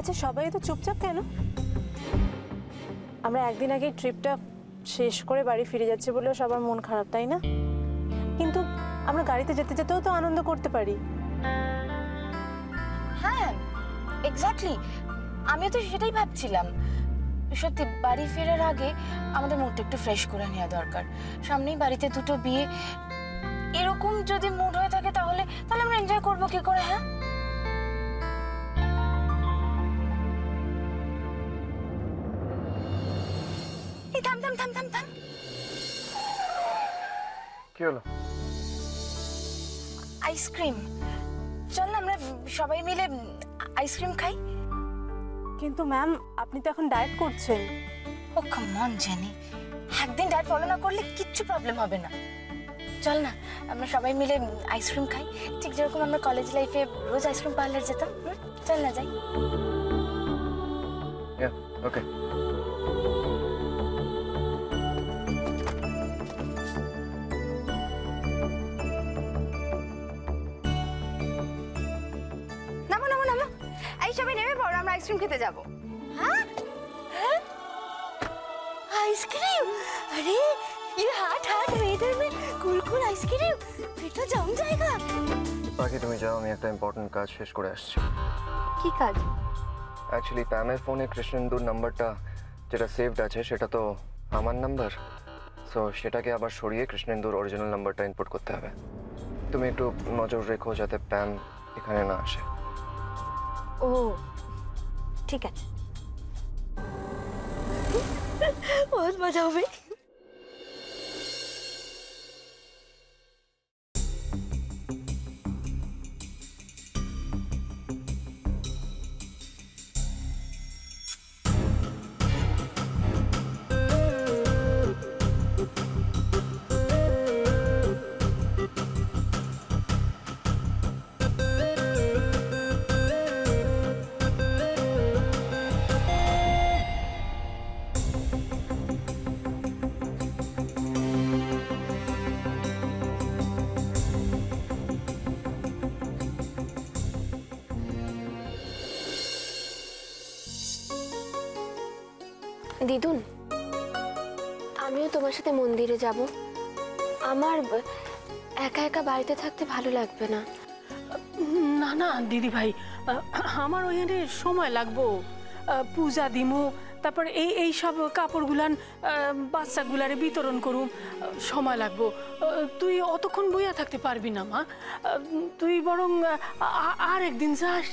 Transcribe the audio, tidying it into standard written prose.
আচ্ছা সবাই তো চুপচাপ কেন? আমরা একদিন আগে ট্রিপটা শেষ করে বাড়ি ফিরে যাচ্ছি বলেও সবার মন খারাপ, তাই না? কিন্তু আমরা গাড়িতে যেতে যেতেও তো আনন্দ করতে পারি। হ্যাঁ এক্স্যাক্টলি, আমিও তো সেটাই ভাবছিলাম। সত্যি বাড়ি ফেরার আগে আমাদের মুডটা একটু ফ্রেশ করে নেওয়া দরকার। সামনেই বাড়িতে দুটো বিয়ে, এরকম যদি মুড হয়ে থাকে তাহলে আমরা এনজয় করবো কি করে? হ্যাঁ এই থাম থাম থাম থাম থাম, কি হলো? আইসক্রিম। চল না আমরা সবাই মিলে আইসক্রিম খাই। কিন্তু ম্যাম আপনি তো এখন ডায়েট করছেন। ও কাম অন জেনি, একদিন ডায়েট ফলো না করলে কিচ্ছু প্রবলেম হবে না। চল না আমরা সবাই মিলে আইসক্রিম খাই, ঠিক যেরকম আমরা কলেজ লাইফে রোজ আইসক্রিম পার্লার যেতাম। চল না যাই। ওকে নামো নামো নামো, এই সবাই নেমে পড়ো, আমরা আইসক্রিম খেতে যাবো। হ্যাঁ आइसक्रीम, अरे ये हाथ हाथ वेदर में कुलकुल आइसक्रीम, फिर तो जम जाएगा। বাকি তুমি যাও, আমি একটা ইম্পর্টেন্ট কাজ শেষ করে আসছি। কি কাজ? অ্যাকচুয়ালি প্যামের ফোনে কৃষ্ণেন্দুর নাম্বারটা যেটা সেভড আছে সেটা তো আমার নাম্বার, সো সেটাকে আবার সরিয়ে কৃষ্ণেন্দুর অরিজিনাল নাম্বারটা ইনপুট করতে হবে। তুমি একটু নজর রেখো যাতে প্যাম এখানে না আসে। ও ঠিক আছে, बहुत मजा হবে। দিদুন, আমিও তোমার সাথে মন্দিরে যাব। আমার একা একা বাড়িতে থাকতে ভালো লাগবে না। না না দিদি ভাই, আমার ওইখানে সময় লাগবো। পূজা দিমু, তারপর এই সব কাপড়গুলান বাচ্চাগুলারে বিতরণ করুম, সময় লাগবো। তুই অতক্ষণ বইয়া থাকতে পারবি না মা, তুই বরং আর একদিন যাস।